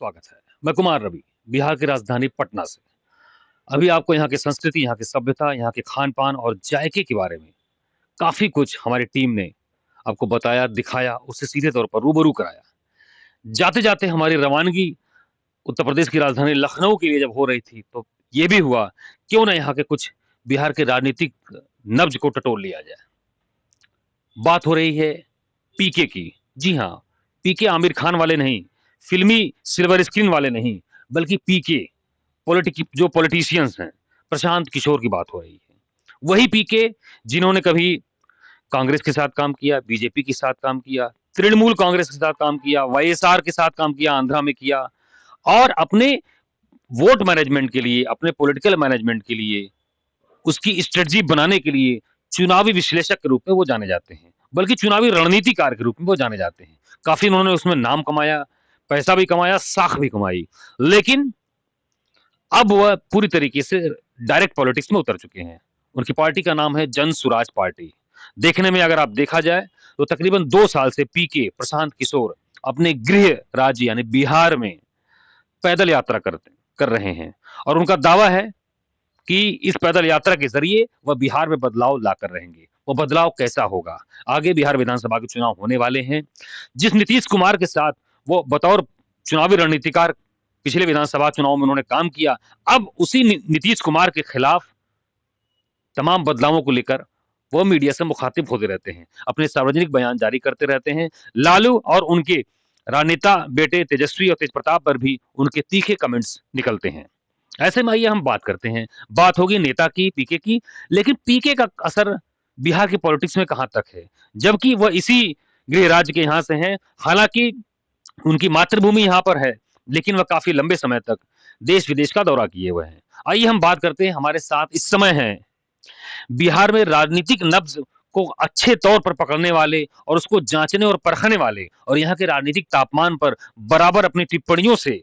स्वागत है। मैं कुमार रवि, बिहार की राजधानी पटना से। अभी आपको यहाँ की संस्कृति, यहाँ की सभ्यता, यहाँ के खान-पान और जायके के बारे में काफ़ी कुछ हमारी टीम ने आपको बताया, दिखाया, उससे सीधे तौर पर रूबरू कराया। जाते-जाते हमारी रवानगी उत्तर प्रदेश की राजधानी लखनऊ के लिए जब हो रही थी, तो ये भी हुआ, क्यों ना यहाँ के कुछ बिहार के राजनीतिक नब्ज़ को टटोल लिया जाए। बात हो रही है पीके की। जी हाँ, पीके आमिर खान वाले नहीं, फ़िल्मी सिल्वर स्क्रीन वाले नहीं, बल्कि पीके जो पॉलिटिशियंस हैं, प्रशांत किशोर की बात हो रही है। वही पीके जिन्होंने कभी कांग्रेस के साथ काम किया, बीजेपी के साथ काम किया, तृणमूल कांग्रेस के साथ काम किया, वाईएसआर के साथ काम किया, आंध्रा में किया और अपने वोट मैनेजमेंट के लिए, अपने पॉलिटिकल मैनेजमेंट के लिए, उसकी स्ट्रेटजी बनाने के लिए चुनावी विश्लेषक के रूप में वो जाने जाते हैं, बल्कि चुनावी रणनीतिकार के रूप में वो जाने जाते हैं। काफ़ी उन्होंने उसमें नाम कमाया, पैसा भी कमाया, साख भी कमाई। लेकिन अब वह पूरी तरीके से डायरेक्ट पॉलिटिक्स में उतर चुके हैं। उनकी पार्टी का नाम है जन सुराज पार्टी। देखने में अगर आप देखा जाए तो तकरीबन 2 साल से पीके प्रशांत किशोर अपने गृह राज्य यानी बिहार में पैदल यात्रा कर रहे हैं और उनका दावा है कि इस पैदल यात्रा के जरिए वह बिहार में बदलाव लाकर रहेंगे। वो बदलाव कैसा होगा? आगे बिहार विधानसभा के चुनाव होने वाले हैं। जिस नीतीश कुमार के साथ वो बतौर चुनावी रणनीतिकार पिछले विधानसभा चुनाव में उन्होंने काम किया, अब उसी नीतीश कुमार के खिलाफ तमाम बदलावों को लेकर वो मीडिया से मुखातिब होते रहते हैं, अपने सार्वजनिक बयान जारी करते रहते हैं। लालू और उनके राजनेता बेटे तेजस्वी और तेजप्रताप पर भी उनके तीखे कमेंट्स निकलते हैं। ऐसे में आइए हम बात करते हैं। बात होगी नेता की, पीके की, लेकिन पीके का असर बिहार की पॉलिटिक्स में कहां तक है? जबकि वह इसी गृह राज्य के यहाँ से हैं। हालांकि उनकी मातृभूमि यहाँ पर है, लेकिन वह काफी लंबे समय तक देश-विदेश का दौरा किए हुए हैं। आइए हम बात करते हैं, हमारे साथ इस समय हैं बिहार में राजनीतिक नब्ज को अच्छे तौर पर पकड़ने वाले और उसको जांचने और परखने वाले और यहाँ के राजनीतिक तापमान पर बराबर अपनी टिप्पणियों से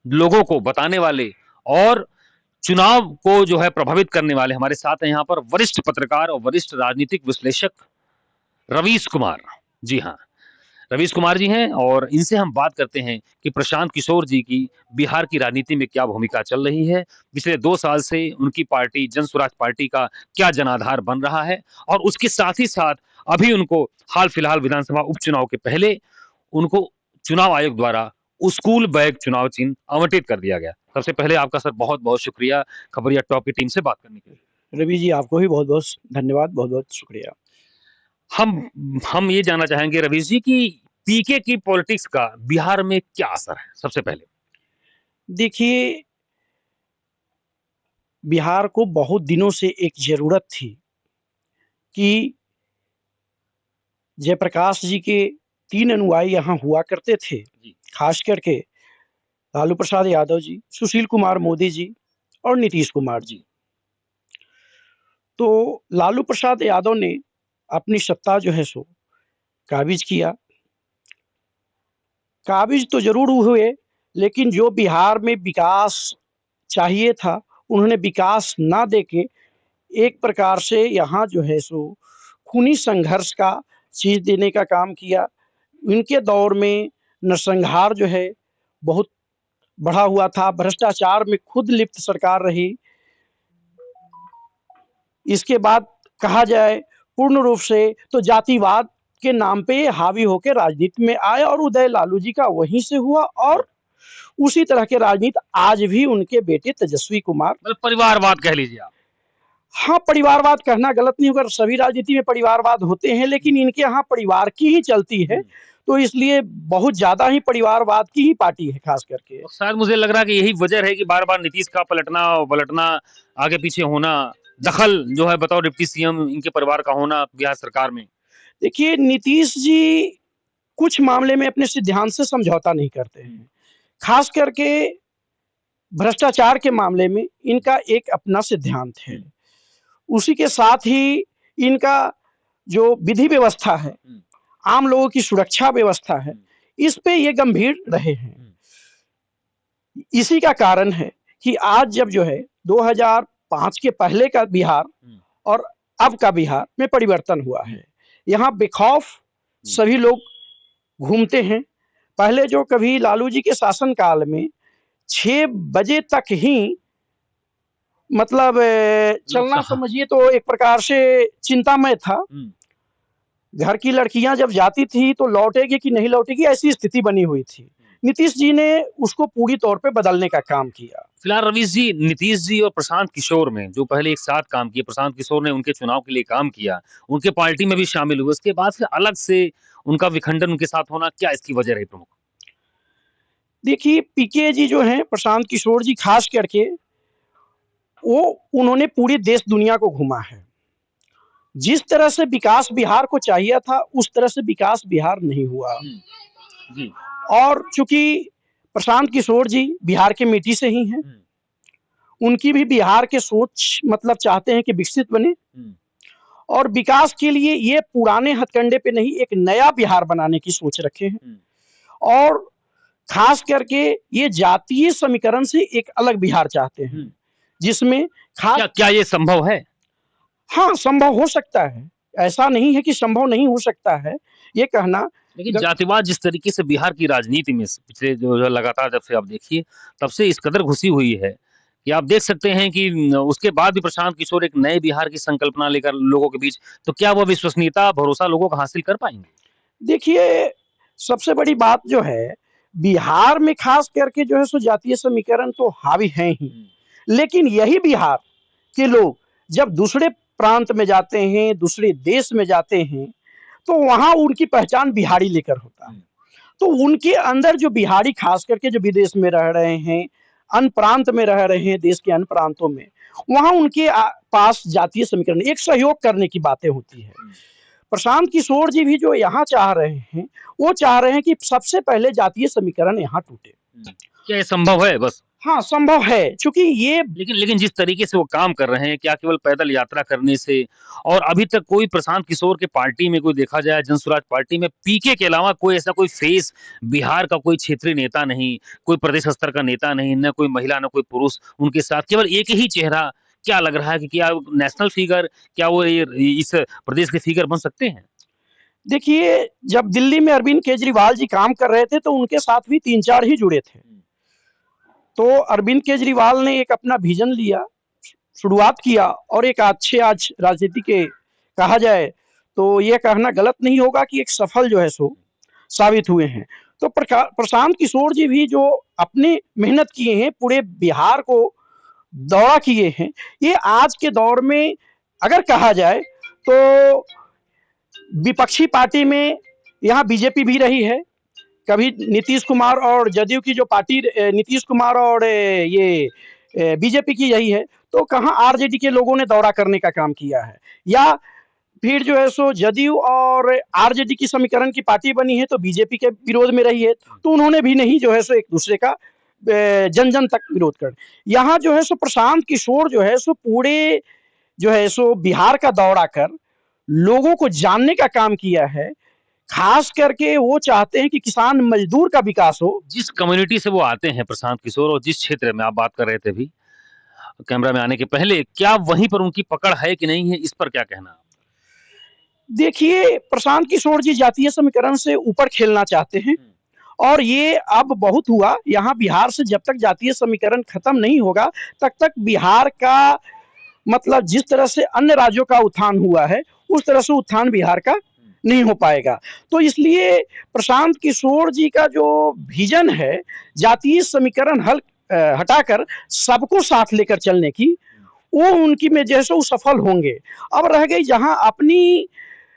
लोगों को बताने वाले और चुनाव को जो है प्रभावित करने वाले हमारे साथ हैं यहाँ पर वरिष्ठ पत्रकार और वरिष्ठ राजनीतिक विश्लेषक रवीश कुमार। जी हाँ, रवीश कुमार जी हैं और इनसे हम बात करते हैं कि प्रशांत किशोर जी की बिहार की राजनीति में क्या भूमिका चल रही है। पिछले 2 साल से उनकी पार्टी जन स्वराज पार्टी का क्या जनाधार बन रहा है और उसके साथ ही साथ अभी उनको हाल-फिलहाल विधानसभा उपचुनाव के पहले उनको चुनाव आयोग द्वारा स्कूल बैग चुनाव चिन्ह आवंटित कर दिया गया। सबसे पहले आपका सर बहुत-बहुत शुक्रिया खबरिया टॉप की टीम से बात करने के लिए। रवि जी, आपको भी बहुत-बहुत धन्यवाद, बहुत-बहुत शुक्रिया। हम ये जानना चाहेंगे रवीश जी कि पीके की पॉलिटिक्स का बिहार में क्या असर है? सबसे पहले। देखिए, बिहार को बहुत दिनों से एक ज़रूरत थी कि जयप्रकाश जी के 3 अनुयायी यहाँ हुआ करते थे, जी। खास करके लालू प्रसाद यादव जी, सुशील कुमार मोदी जी और नीतीश कुमार जी। तो लालू प्रसाद यादव ने अपनी सत्ता जो है सो काबिज़ किया। काबिज़ तो ज़रूर हुए, लेकिन जो बिहार में विकास चाहिए था, उन्होंने विकास ना देके एक प्रकार से यहाँ जो है सो खूनी संघर्ष का चीज़ देने का काम किया। इनके दौर में नरसंहार जो है बहुत बढ़ा हुआ था, भ्रष्टाचार में खुद लिप्त सरकार रही। इसके बाद कहा जाए पूर्ण रूप से तो जातिवाद के नाम पे ये हावी होके राजनीति में आए और उदय लालू जी का वहीं से हुआ और उसी तरह के राजनीति आज भी उनके बेटे तेजस्वी कुमार मतलब परिवारवाद कह लीजिए आप। हाँ, परिवारवाद कहना गलत नहीं होगा, सभी राजनीति में परिवारवाद होते हैं, लेकिन इनके यहाँ परिवार की ही चलती है, तो इसलिए बहुत ज़्यादा ही परिवारवाद की ही पार्टी है खास करके। और शायद मुझे लग रहा है कि यही वजह है कि बार-बार नीतीश का पलटना, आगे-पीछे होना, दखल जो है बतौर डिप्टी सीएम इनके परिवार का होना बिहार सरकार में। देखिए, नीतीश जी कुछ मामले में अपने सिद्धांत से समझौता नहीं करते हैं। खास करके भ्रष्टाचार के मामले में इनका एक अपना सिद्धांत है। उसी के साथ ही इनका जो विधि व्यवस्था है, आम लोगों की सुरक्षा व्यवस्था है, इस पे ये गंभीर रहे हैं। इसी का कारण है कि आज जब जो है 2005 के पहले का बिहार और अब का बिहार में परिवर्तन हुआ है। यहाँ बेखौफ सभी लोग घूमते हैं, पहले जो कभी लालू जी के शासनकाल में 6 बजे तक ही मतलब चलना समझिए तो एक प्रकार से चिंतामय था। घर की लड़कियां जब जाती थी तो लौटेगी कि नहीं लौटेगी, ऐसी स्थिति बनी हुई थी। नीतीश जी ने उसको पूरी तौर पे बदलने का काम किया। फिलहाल रवीश जी, नीतीश जी और प्रशांत किशोर में जो पहले एक साथ काम किए, प्रशांत किशोर ने उनके चुनाव के लिए काम किया, उनके पार्टी में भी शामिल हुए, उसके बाद फिर अलग से उनका विखंडन उनके साथ होना, क्या इसकी वजह रही प्रमुख? देखिए पीके जी जो हैं, प्रशांत किशोर जी खास करके, वो उन्होंने पूरी देश दुनिया को घूमा है। जिस तरह से विकास बिहार को चाहिए था उस तरह से विकास बिहार नहीं हुआ। जी। और चूंकि प्रशांत किशोर जी बिहार के मिट्टी से ही हैं, उनकी भी बिहार के सोच मतलब चाहते हैं कि विकसित बने और विकास के लिए ये पुराने हथकंडे पे नहीं एक नया बिहार बनाने की सोच रखे हैं। और खास करके ये जातीय समीकरण से एक अलग बिहार चाहते हैं, जिसमें क्या ये संभव है? हाँ, संभव हो सकता है। ऐसा नहीं है कि संभव नहीं हो सकता है ये कहना। लेकिन जातिवाद जिस तरीके से बिहार की राजनीति में पिछले जो लगातार जब से आप देखिए तब से इस कदर घुसी हुई है कि आप देख सकते हैं कि उसके बाद भी प्रशांत किशोर एक नए बिहार की संकल्पना लेकर लोगों के बीच, तो क्या वो विश्वसनीयता भरोसा लोगों का हासिल कर पाएंगे? देखिए सबसे बड़ी बात जो है, बिहार में खास करके जो है सो जातीय समीकरण तो हावी है ही, लेकिन यही बिहार के लोग जब दूसरे प्रांत में जाते हैं, दूसरे देश में जाते हैं, तो वहां उनकी पहचान बिहारी लेकर होता है। तो उनके अंदर जो बिहारी खास करके जो विदेश में रह रहे हैं, अन्य प्रांत में रह रहे हैं, देश के अन्य प्रांतों में, वहां उनके पास जातीय समीकरण एक सहयोग करने की बातें होती है। प्रशांत किशोर जी भी जो यहाँ चाह रहे हैं, वो चाह रहे हैं कि सबसे पहले जातीय समीकरण यहाँ टूटे। क्या ये संभव है? बस हाँ संभव है, क्योंकि ये लेकिन जिस तरीके से वो काम कर रहे हैं, क्या केवल पैदल यात्रा करने से, और अभी तक कोई प्रशांत किशोर के पार्टी में कोई देखा जाए जनसुराज पार्टी में पीके के अलावा कोई ऐसा कोई फेस बिहार का कोई क्षेत्रीय नेता नहीं, कोई प्रदेश स्तर का नेता नहीं, न कोई महिला न कोई पुरुष उनके साथ, केवल एक ही चेहरा। क्या लग रहा है कि क्या नेशनल फिगर, क्या वो इस प्रदेश के फिगर बन सकते हैं? देखिए जब दिल्ली में अरविंद केजरीवाल जी काम कर रहे थे तो उनके साथ भी 3-4 ही जुड़े थे। तो अरविंद केजरीवाल ने एक अपना विजन लिया, शुरुआत किया और एक अच्छे आज राजनीति के कहा जाए तो ये कहना गलत नहीं होगा कि एक सफल जो है सो साबित हुए हैं। तो प्रशांत किशोर जी भी जो अपने मेहनत किए हैं, पूरे बिहार को दौरा किए हैं, ये आज के दौर में अगर कहा जाए तो विपक्षी पार्टी में यहाँ बीजेपी भी रही है, कभी नीतीश कुमार और जदयू की जो पार्टी नीतीश कुमार और ये बीजेपी की यही है, तो कहाँ आरजेडी के लोगों ने दौरा करने का काम किया है, या फिर जो है सो जदयू और आरजेडी की समीकरण की पार्टी बनी है तो बीजेपी के विरोध में रही है, तो उन्होंने भी नहीं जो है सो एक दूसरे का जन जन तक विरोध कर। यहाँ जो है सो प्रशांत किशोर जो है सो पूरे जो है सो बिहार का दौरा कर लोगों को जानने का काम किया है। खास करके वो चाहते हैं कि किसान मजदूर का विकास हो। जिस कम्युनिटी से वो आते हैं प्रशांत किशोर, और जिस क्षेत्र में आप बात कर रहे थे अभी कैमरा में आने के पहले, क्या वहीं पर उनकी पकड़ है कि नहीं है, इस पर क्या कहना? देखिए प्रशांत किशोर जी जातीय समीकरण से ऊपर खेलना चाहते हैं और ये अब बहुत हुआ। यहाँ बिहार से जब तक जातीय समीकरण खत्म नहीं होगा तब तक बिहार का मतलब जिस तरह से अन्य राज्यों का उत्थान हुआ है उस तरह से उत्थान बिहार का नहीं हो पाएगा। तो इसलिए प्रशांत किशोर जी का जो विजन है जातीय समीकरण हटाकर सबको साथ लेकर चलने की, वो उनकी में जैसे वो सफल होंगे। अब रह गई जहां अपनी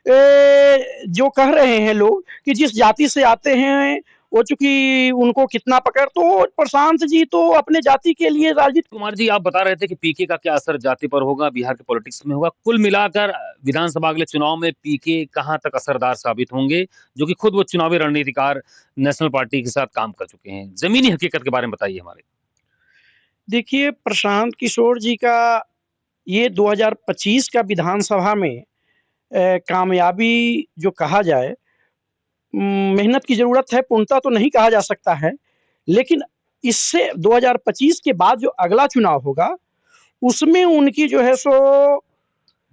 जो कह रहे हैं लोग कि जिस जाति से आते हैं वो चूंकि उनको कितना पकड़, तो प्रशांत जी तो अपने जाति के लिए राजनीति। कुमार जी, आप बता रहे थे कि पीके का क्या असर जाति पर होगा, बिहार के पॉलिटिक्स में होगा। कुल मिलाकर विधानसभा अगले चुनाव में पीके कहां तक असरदार साबित होंगे, जो कि खुद वो चुनावी रणनीतिकार नेशनल पार्टी के साथ काम कर चुके हैं? जमीनी हकीकत के बारे में बताइए हमारे। देखिए प्रशांत किशोर जी का ये 2025 का विधानसभा में कामयाबी जो कहा जाए, मेहनत की जरूरत है, पूर्णता तो नहीं कहा जा सकता है, लेकिन इससे 2025 के बाद जो अगला चुनाव होगा उसमें उनकी जो है सो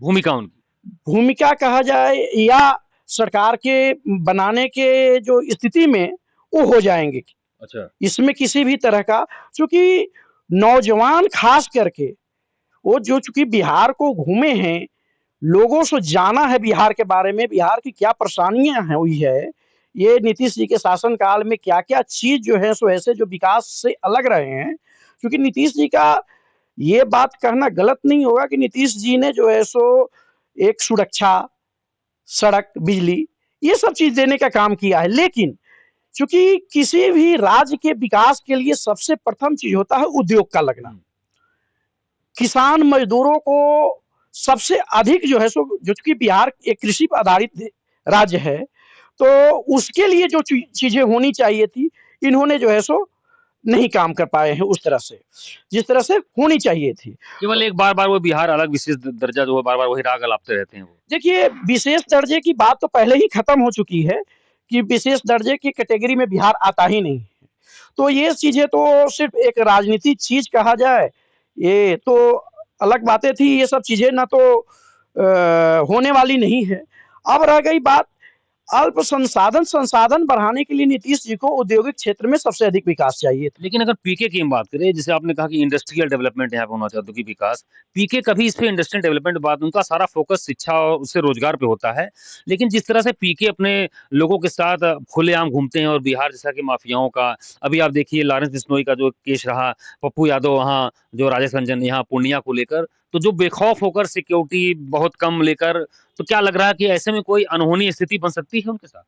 भूमिका कहा जाए या सरकार के बनाने के जो स्थिति में वो हो जाएंगे। अच्छा। इसमें किसी भी तरह का, चूंकि नौजवान खास करके वो जो चूंकि बिहार को घूमे हैं, लोगों से जाना है बिहार के बारे में, बिहार की क्या परेशानियां हैं हुई है, ये नीतीश जी के शासन काल में क्या क्या चीज जो है सो ऐसे जो विकास से अलग रहे हैं। क्योंकि नीतीश जी का ये बात कहना गलत नहीं होगा कि नीतीश जी ने जो है सो एक सुरक्षा, सड़क, बिजली, ये सब चीज देने का काम किया है। लेकिन चूंकि किसी भी राज्य के विकास के लिए सबसे प्रथम चीज होता है उद्योग का लगना। किसान मजदूरों को सबसे अधिक जो है सो, जो कि बिहार एक कृषि पर आधारित राज्य है, तो उसके लिए जो चीजें होनी चाहिए थी, इन्होंने जो है सो नहीं काम कर पाए हैं उस तरह से, जिस तरह से होनी चाहिए थी। केवल एक बार-बार वो बिहार अलग विशेष दर्जा जो है बार-बार वही राग अलापते रहते हैं वो। देखिए, विशेष दर्जे की बात तो पहले ही खत्म हो चुकी है कि विशेष दर्जे की कैटेगरी में बिहार आता ही नहीं है। तो ये चीजें तो सिर्फ एक राजनीतिक चीज कहा जाए, ये तो अलग बातें थी। ये सब चीजें ना तो होने वाली नहीं है। अब रह गई बात अल्प संसाधन बढ़ाने के लिए नीतीश जी को औद्योगिक क्षेत्र में सबसे अधिक विकास चाहिए था। लेकिन अगर पीके की हम बात करें, जैसे आपने कहा कि इंडस्ट्रियल डेवलपमेंट यहाँ पे होना चाहिए, औद्योगिक विकास। पीके कभी इस पे इंडस्ट्रियल डेवलपमेंट बात, उनका सारा फोकस शिक्षा और उससे रोजगार पे होता है। लेकिन जिस तरह से पीके अपने लोगों के साथ खुलेआम घूमते हैं और बिहार जैसा कि माफियाओं का, अभी आप देखिए लॉरेंस बिश्नोई का जो केस रहा, पप्पू यादव वहाँ, जो राजेश रंजन यहाँ पूर्णिया को लेकर, तो जो बेखौफ होकर सिक्योरिटी बहुत कम लेकर, तो क्या लग रहा है कि ऐसे में कोई अनहोनी स्थिति बन सकती है उनके साथ?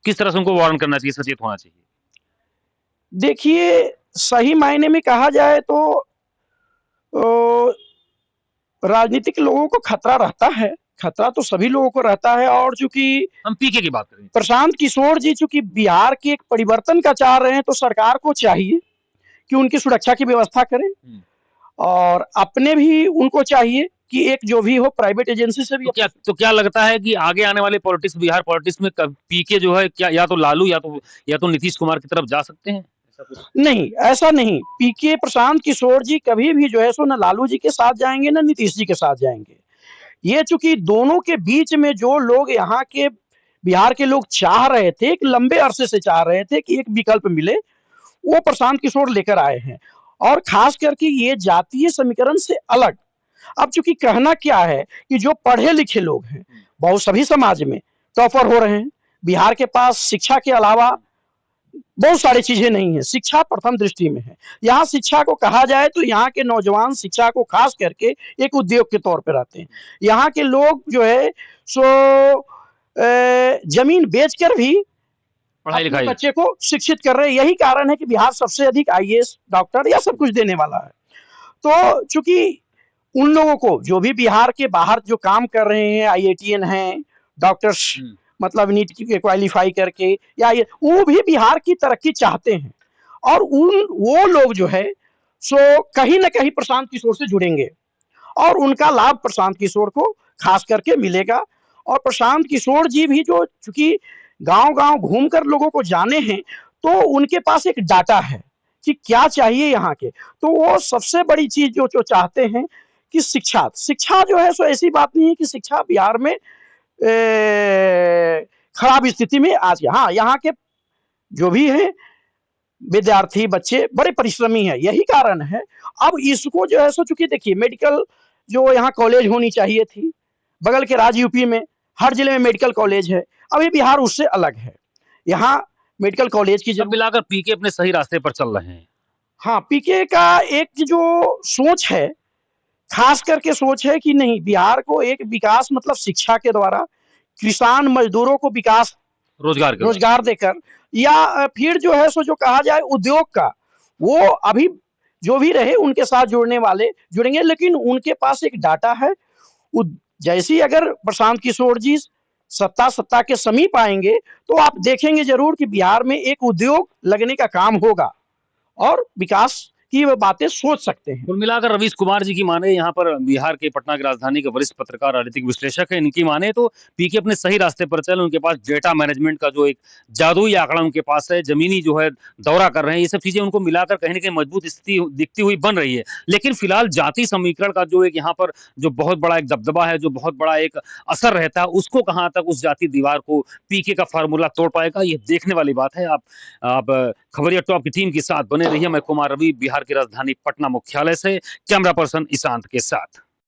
किस तरह से उनको वार्न करना चाहिए, सचेत होना चाहिए? देखिए, सही मायने में कहा जाए तो राजनीतिक लोगों को खतरा रहता है, खतरा तो सभी लोगों को रहता है। और चूंकि हम पीके की बात करें। प्रशांत किशोर जी चूंकि बिहार के एक परिवर्तन का चाह रहे हैं, तो सरकार को चाहिए कि उनकी सुरक्षा की व्यवस्था करें, और अपने भी उनको चाहिए कि एक जो भी हो प्राइवेट एजेंसी से भी। तो क्या लगता है कि आगे आने वाले पॉलिटिक्स, बिहार पॉलिटिक्स में पीके जो है क्या या तो लालू या तो नीतीश कुमार की तरफ जा सकते हैं? नहीं, ऐसा नहीं। पीके प्रशांत किशोर जी कभी भी जो है सो न लालू जी के साथ जाएंगे न नीतीश जी के साथ जाएंगे। ये चूंकि दोनों के बीच में जो लोग यहाँ के बिहार के लोग चाह रहे थे, एक लंबे अरसे से चाह रहे थे कि एक विकल्प मिले, वो प्रशांत किशोर लेकर आए हैं। और खास करके ये जातीय समीकरण से अलग। अब चूंकि कहना क्या है कि जो पढ़े लिखे लोग हैं, बहुत सभी समाज में टॉपर हो रहे हैं। बिहार के पास शिक्षा के अलावा बहुत सारी चीजें नहीं है, शिक्षा प्रथम दृष्टि में है। यहाँ शिक्षा को कहा जाए तो यहाँ के नौजवान शिक्षा को खास करके एक उद्योग के तौर पर रहते हैं। यहाँ के लोग जो है सो जमीन बेचकर भी पढ़ाई लिखाई बच्चे को शिक्षित कर रहे हैं। यही कारण है कि बिहार सबसे अधिक आईएएस, डॉक्टर या सब कुछ देने वाला है। तो चूंकि उन लोगों को जो भी बिहार के बाहर जो काम कर रहे हैं, आईआईटीएन हैं, डॉक्टर्स, मतलब नीट की क्वालिफाई करके, या ये वो भी बिहार की तरक्की चाहते हैं। और वो लोग जो है सो कहीं ना कहीं प्रशांत किशोर से जुड़ेंगे, और उनका लाभ प्रशांत किशोर को खास करके मिलेगा। और प्रशांत किशोर जी भी जो चूंकि गांव-गांव घूमकर लोगों को जाने हैं, तो उनके पास एक डाटा है कि क्या चाहिए यहाँ के। तो वो सबसे बड़ी चीज जो चाहते हैं कि शिक्षा जो है सो ऐसी बात नहीं है कि शिक्षा बिहार में खराब स्थिति में आज। हाँ, यहाँ के जो भी हैं विद्यार्थी, बच्चे बड़े परिश्रमी हैं, यही कारण है। अब इसको जो है सो चूंकि देखिए मेडिकल जो यहाँ कॉलेज होनी चाहिए थी, बगल के राज्य यूपी में हर जिले में मेडिकल कॉलेज है। अभी बिहार उससे अलग है, यहाँ मेडिकल कॉलेज की सब मिलाकर पीके अपने सही रास्ते पर चल रहे हैं। हाँ, पीके का एक जो सोच है, खास करके सोच है कि नहीं, बिहार को एक विकास मतलब शिक्षा के द्वारा, किसान मजदूरों को विकास रोजगार देकर, या फिर जो है सो जो कहा जाए उद्योग का, वो अभी जो भी रहे उनके साथ जुड़ने वाले जुड़ेंगे। लेकिन उनके पास एक डाटा है। जैसी अगर प्रशांत किशोर जी सत्ता के समीप आएंगे, तो आप देखेंगे जरूर कि बिहार में एक उद्योग लगने का काम होगा और विकास कि वो बातें सोच सकते हैं। कुल मिलाकर रवीश कुमार जी की माने, यहाँ पर बिहार के पटना की राजधानी के वरिष्ठ पत्रकार, राजनीतिक विश्लेषक है, इनकी माने तो पीके अपने सही रास्ते पर चल, उनके पास डेटा मैनेजमेंट का जो एक जादुई आंकड़ा उनके पास है, जमीनी जो है दौरा कर रहे हैं, ये सब चीजें उनको मिलाकर कहीं ना कहीं मजबूत स्थिति दिखती हुई बन रही है। लेकिन फिलहाल जाति समीकरण का जो एक यहाँ पर जो बहुत बड़ा एक दबदबा है, जो बहुत बड़ा एक असर रहता है, उसको कहाँ तक उस जाति दीवार को पीके का फार्मूला तोड़ पाएगा, ये देखने वाली बात है। आप खबरिया टॉप की टीम के साथ बने रहिए। मैं कुमार रवि, बिहार की राजधानी पटना मुख्यालय से कैमरा पर्सन ईशांत के साथ।